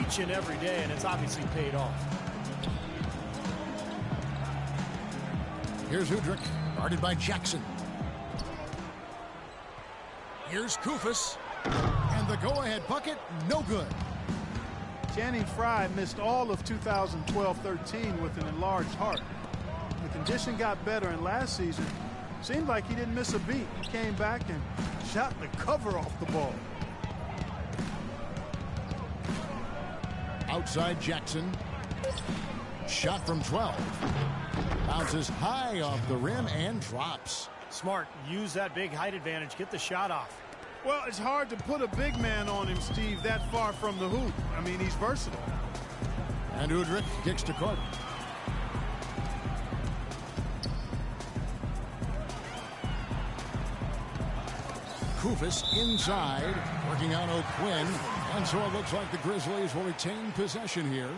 each and every day, and it's obviously paid off. Here's Udrich, guarded by Jackson. Here's Koufos, and the go-ahead bucket, no good. Channing Frye missed all of 2012-13 with an enlarged heart. The condition got better, and last season seemed like he didn't miss a beat. He came back and shot the cover off the ball. Outside Jackson. Shot from 12. Bounces high off the rim and drops. Smart. Use that big height advantage. Get the shot off. Well, it's hard to put a big man on him, Steve, that far from the hoop. I mean, he's versatile. And Udrich kicks to Carter. Koufos inside, working on O'Quinn. And so it looks like the Grizzlies will retain possession here.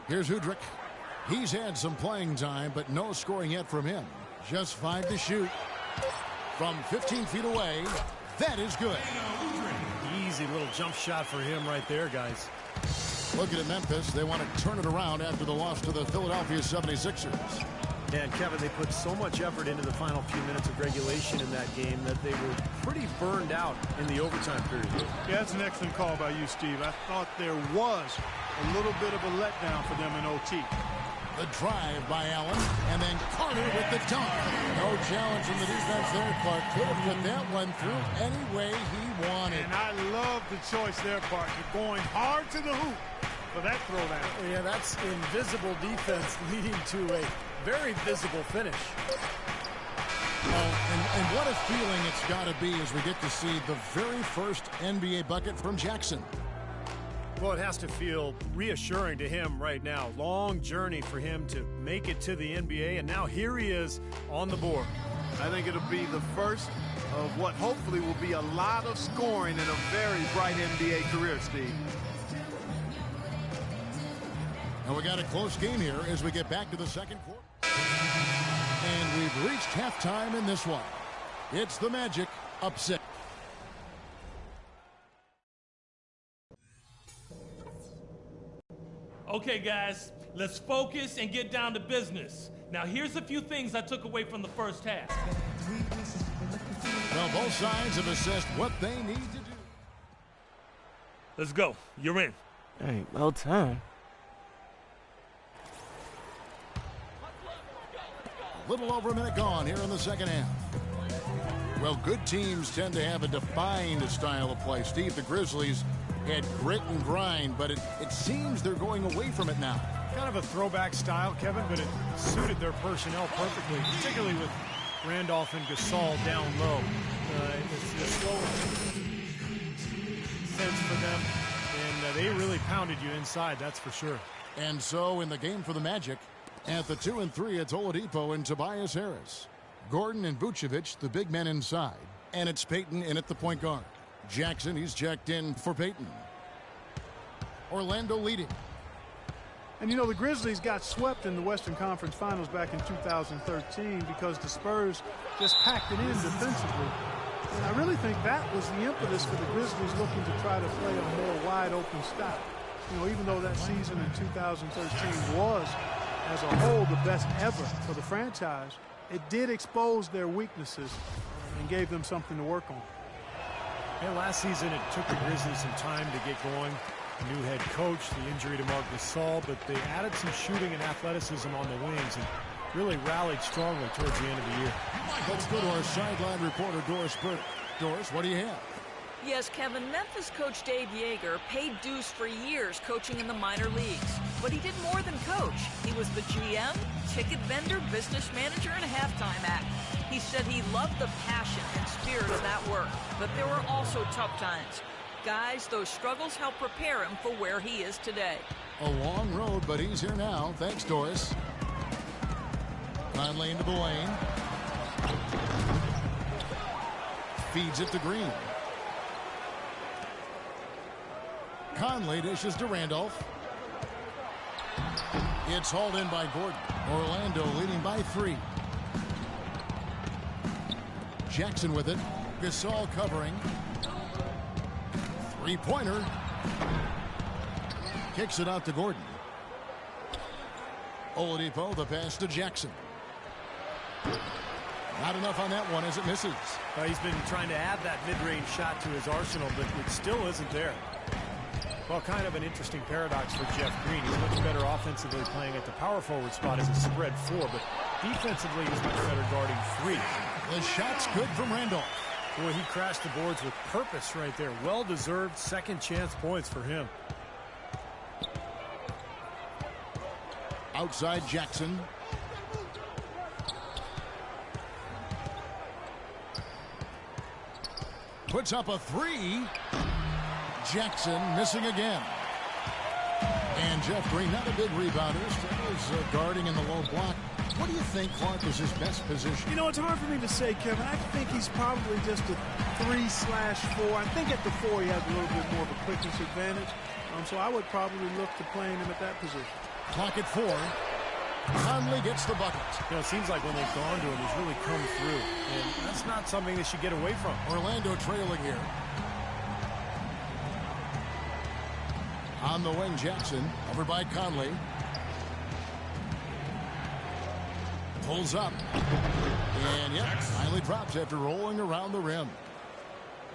Here's Udrich. He's had some playing time, but no scoring yet from him. Just 5 to shoot. From 15 feet away, that is good. Easy little jump shot for him right there, guys. Looking at Memphis, they want to turn it around after the loss to the Philadelphia 76ers. And Kevin, they put so much effort into the final few minutes of regulation in that game that they were pretty burned out in the overtime period. Yeah, that's an excellent call by you, Steve. I thought there was a little bit of a letdown for them in OT. The drive by Allen, and then Carter with the dunk. No challenge from the defense there. Clark could have put that one through any way he wanted. And I love the choice there, partner, going hard to the hoop for that throwdown. Yeah, that's invisible defense leading to a very visible finish. And what a feeling it's got to be as we get to see the very first NBA bucket from Jackson. Well, it has to feel reassuring to him right now. Long journey for him to make it to the NBA, and now here he is on the board. I think it'll be the first of what hopefully will be a lot of scoring in a very bright NBA career, Steve. And we got a close game here as we get back to the second quarter. And we've reached halftime in this one. It's the Magic up 6. Okay, guys, let's focus and get down to business. Now, here's a few things I took away from the first half. Well, both sides have assessed what they need to do. Let's go. You're in. Hey, well done. A little over a minute gone here in the second half. Well, good teams tend to have a defined style of play. Steve, the Grizzlies had grit and grind, but it seems they're going away from it now. Kind of a throwback style, Kevin, but it suited their personnel perfectly, particularly with Randolph and Gasol down low. It's a slow sense for them, and they really pounded you inside, that's for sure. And so in the game for the Magic, at the 2 and 3, it's Oladipo and Tobias Harris. Gordon and Vucevic, the big men inside. And it's Payton in at the point guard. Jackson, he's checked in for Payton. Orlando leading. And you know, the Grizzlies got swept in the Western Conference Finals back in 2013 because the Spurs just packed it in defensively. And I really think that was the impetus for the Grizzlies looking to try to play a more wide open style. You know, even though that season in 2013 was, as a whole, the best ever for the franchise, it did expose their weaknesses and gave them something to work on. And last season, it took the Grizzlies some time to get going. New head coach, the injury to Marc Gasol, but they added some shooting and athleticism on the wings and really rallied strongly towards the end of the year. Let's go to our sideline reporter, Doris Burke. Doris, what do you have? Yes, Kevin, Memphis coach Dave Yeager paid dues for years coaching in the minor leagues. But he did more than coach. He was the GM, ticket vendor, business manager, and halftime act. He said he loved the passion and spirit of that work, but there were also tough times. Guys, those struggles helped prepare him for where he is today. A long road, but he's here now. Thanks, Doris. Conley into the lane. Feeds it to Green. Conley dishes to Randolph. It's hauled in by Gordon. Orlando leading by 3. Jackson with it. Gasol covering. Three-pointer. Kicks it out to Gordon. Oladipo, the pass to Jackson. Not enough on that one as it misses. He's been trying to add that mid-range shot to his arsenal, but it still isn't there. Well, kind of an interesting paradox for Jeff Green. He's much better offensively playing at the power forward spot as a spread 4, but defensively he's much better guarding 3. The shot's good from Randolph. Boy, he crashed the boards with purpose right there. Well-deserved second chance points for him. Outside Jackson. Puts up a 3. Jackson missing again. And Jeff Green, not a big rebounder, is guarding in the low block. What do you think, Clark, is his best position? You know, it's hard for me to say, Kevin. I think he's probably just a 3/4. I think at the 4 he has a little bit more of a quickness advantage. So I would probably look to playing him at that position. Clock at 4. Conley gets the bucket. You know, it seems like when they've gone to him, he's really come through. And that's not something they should get away from. Orlando trailing here. On the wing, Jackson. Over by Conley. Pulls up. And, yep, finally drops after rolling around the rim.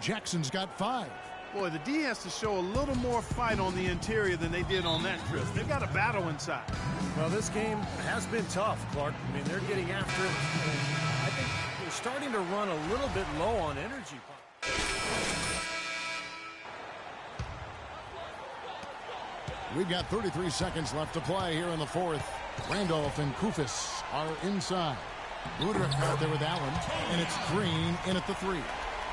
Jackson's got 5. Boy, the D has to show a little more fight on the interior than they did on that trip. They've got a battle inside. Well, this game has been tough, Clark. I mean, they're getting after it. And I think they're starting to run a little bit low on energy. We've got 33 seconds left to play here in the fourth. Randolph and Koufos are inside. Woodruff out there with Allen, and it's Green in at the 3.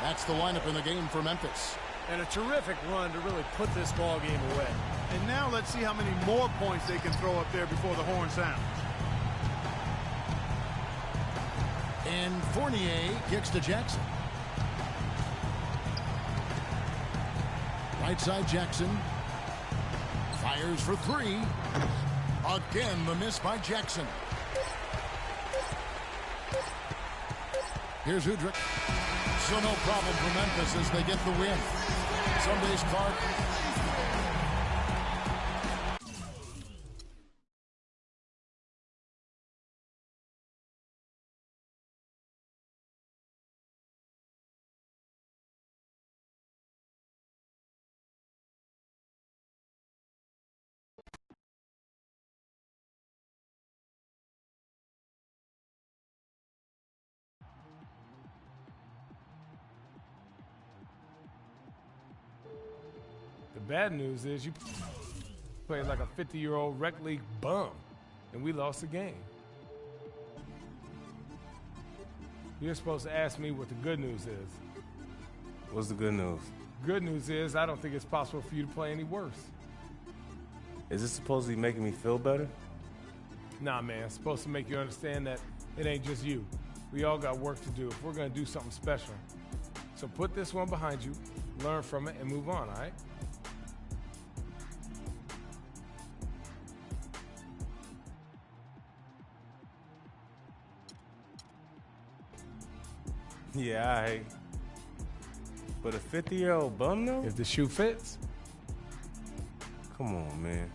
That's the lineup in the game for Memphis. And a terrific run to really put this ball game away. And now let's see how many more points they can throw up there before the horn sounds. And Fournier kicks to Jackson. Right side Jackson. Fires for 3. Again, the miss by Jackson. Here's Udrih. So no problem for Memphis as they get the win. Some days, Clark. The bad news is you played like a 50-year-old rec league bum, and we lost the game. You're supposed to ask me what the good news is. What's the good news? Good news is I don't think it's possible for you to play any worse. Is this supposed to be making me feel better? Nah, man, it's supposed to make you understand that it ain't just you. We all got work to do if we're going to do something special. So put this one behind you, learn from it, and move on, all right? Yeah, all right. But a 50-year-old bum, though? If the shoe fits. Come on, man.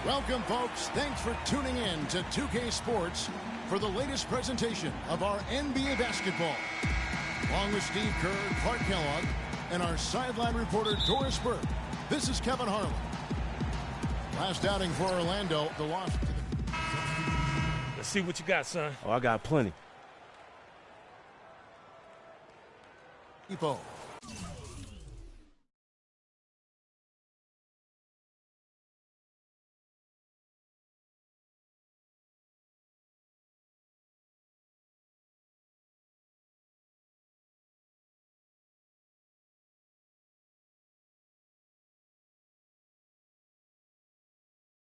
Welcome, folks. Thanks for tuning in to 2K Sports for the latest presentation of our NBA basketball. Along with Steve Kerr, Clark Kellogg, and our sideline reporter, Doris Burke, this is Kevin Harlan. Last outing for Orlando, the loss to the... Let's see what you got, son. Oh, I got plenty. Depot.